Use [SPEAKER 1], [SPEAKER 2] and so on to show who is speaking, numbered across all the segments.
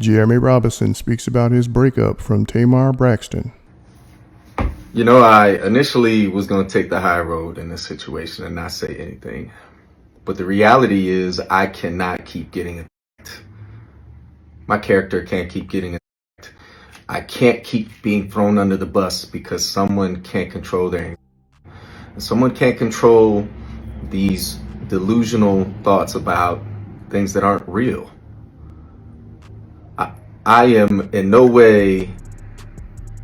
[SPEAKER 1] Jeremy Robinson speaks about his breakup from Tamar Braxton.
[SPEAKER 2] You know, I initially was going to take the high road in this situation and not say anything. But the reality is I cannot keep getting attacked. My character can't keep getting attacked. I can't keep being thrown under the bus because someone can't control their anxiety. And someone can't control these delusional thoughts about things that aren't real. I am in no way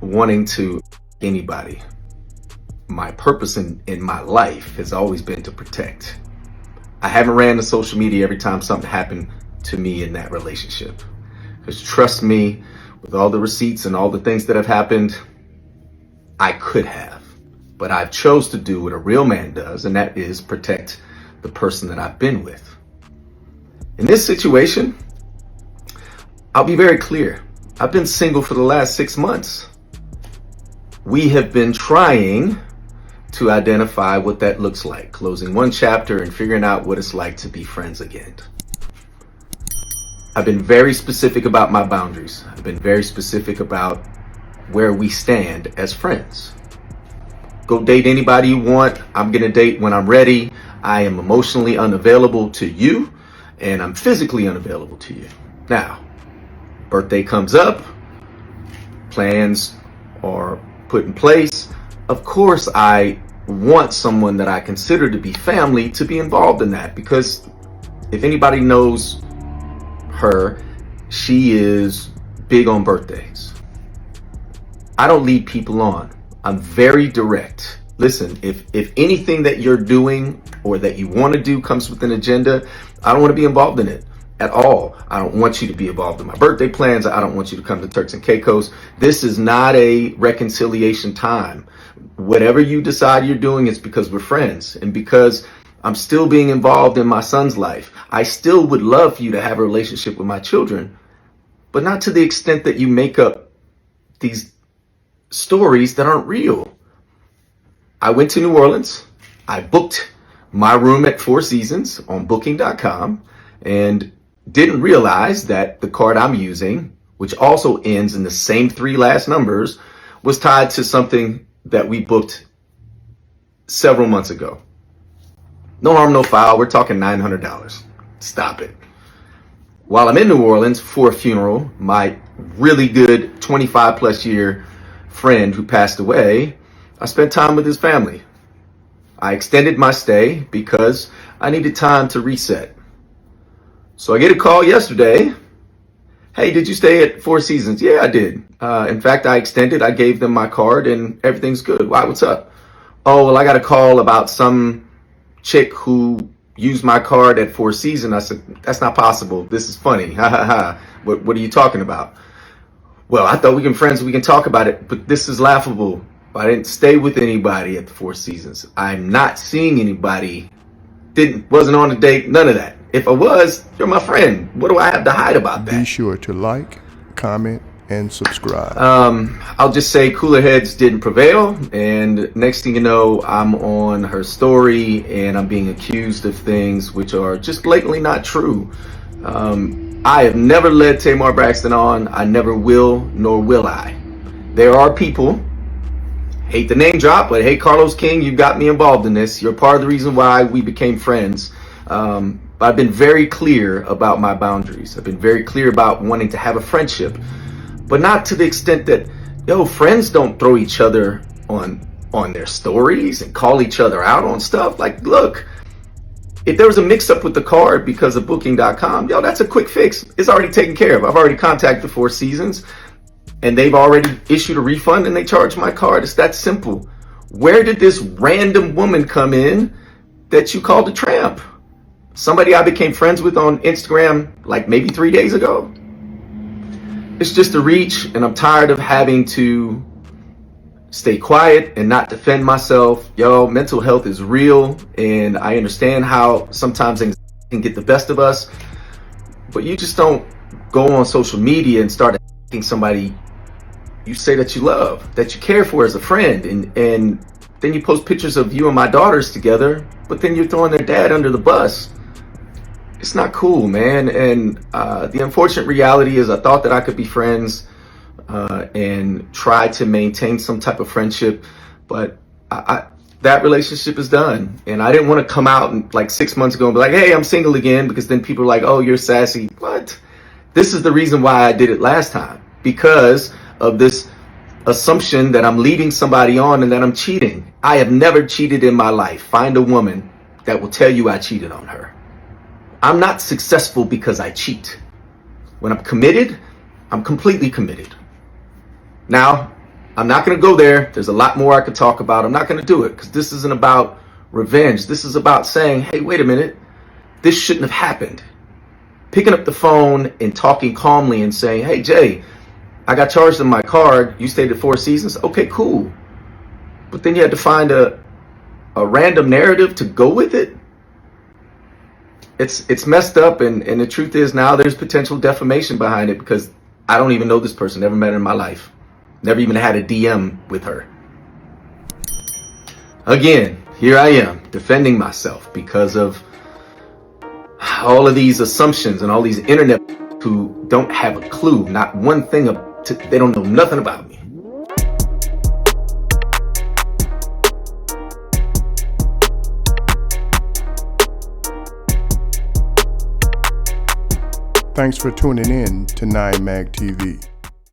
[SPEAKER 2] wanting to anybody. My purpose in my life has always been to protect. I haven't ran to social media every time something happened to me in that relationship. Because trust me, with all the receipts and all the things that have happened, I could have. But I've chose to do what a real man does, and that is protect the person that I've been with. In this situation, I'll be very clear. I've been single for the last 6 months. We have been trying to identify what that looks like, closing one chapter and figuring out what it's like to be friends again. I've been very specific about my boundaries. I've been very specific about where we stand as friends. Go date anybody you want. I'm gonna date when I'm ready. I am emotionally unavailable to you, and I'm physically unavailable to you. Now, birthday comes up, plans are put in place. Of course, I want someone that I consider to be family to be involved in that, because if anybody knows her, she is big on birthdays. I don't lead people on. I'm very direct. Listen, if anything that you're doing or that you want to do comes with an agenda, I don't want to be involved in it at all. I don't want you to be involved in my birthday plans. I don't want you to come to Turks and Caicos. This is not a reconciliation time. Whatever you decide you're doing is because we're friends and because I'm still being involved in my son's life. I still would love for you to have a relationship with my children, but not to the extent that you make up these stories that aren't real. I went to New Orleans. I booked my room at Four Seasons on booking.com and didn't realize that the card I'm using, which also ends in the same 3 last numbers, was tied to something that we booked several months ago. No harm, no foul. We're talking $900. Stop it. While I'm in New Orleans for a funeral, my really good 25 plus year friend who passed away, I spent time with his family. I extended my stay because I needed time to reset. So I get a call yesterday. Hey, did you stay at Four Seasons? Yeah, I did. In fact, I extended. I gave them my card and everything's good. Why? What's up? Oh, well, I got a call about some chick who used my card at Four Seasons. I said, that's not possible. This is funny. Ha ha ha. What are you talking about? Well, I thought we can friends. We can talk about it, but this is laughable. I didn't stay with anybody at the Four Seasons. I'm not seeing anybody. Wasn't on a date. None of that. If I was, you're my friend. What do I have to hide about that?
[SPEAKER 1] Be sure to like, comment, and subscribe.
[SPEAKER 2] I'll just say cooler heads didn't prevail. And next thing you know, I'm on her story and I'm being accused of things which are just blatantly not true. I have never led Tamar Braxton on. I never will, nor will I. There are people, hate the name drop, but hey, Carlos King, you got me involved in this. You're part of the reason why we became friends. But I've been very clear about my boundaries. I've been very clear about wanting to have a friendship, but not to the extent that, friends don't throw each other on their stories and call each other out on stuff. Like, look, if there was a mix up with the card because of booking.com, that's a quick fix. It's already taken care of. I've already contacted the Four Seasons and they've already issued a refund and they charged my card. It's that simple. Where did this random woman come in that you called a tramp? Somebody I became friends with on Instagram like maybe 3 days ago. It's just a reach, and I'm tired of having to stay quiet and not defend myself. Mental health is real, and I understand how sometimes anxiety can get the best of us, but you just don't go on social media and start attacking somebody you say that you love, that you care for as a friend, and then you post pictures of you and my daughters together, but then you're throwing their dad under the bus. It's not cool, man. And the unfortunate reality is I thought that I could be friends and try to maintain some type of friendship, but that relationship is done. And I didn't want to come out and like 6 months ago and be like, hey, I'm single again, because then people are like, oh, you're sassy. What? This is the reason why I did it last time, because of this assumption that I'm leading somebody on and that I'm cheating. I have never cheated in my life. Find a woman that will tell you I cheated on her. I'm not successful because I cheat. When I'm committed, I'm completely committed. Now, I'm not going to go there. There's a lot more I could talk about. I'm not going to do it because this isn't about revenge. This is about saying, hey, wait a minute. This shouldn't have happened. Picking up the phone and talking calmly and saying, hey, Jay, I got charged in my car. You stayed at Four Seasons. Okay, cool. But then you had to find a random narrative to go with it. It's messed up, and the truth is now there's potential defamation behind it because I don't even know this person, never met her in my life, never even had a DM with her. Again, here I am defending myself because of all of these assumptions and all these internet who don't have a clue, not one thing, they don't know nothing about me.
[SPEAKER 1] Thanks for tuning in to 9 Mag TV.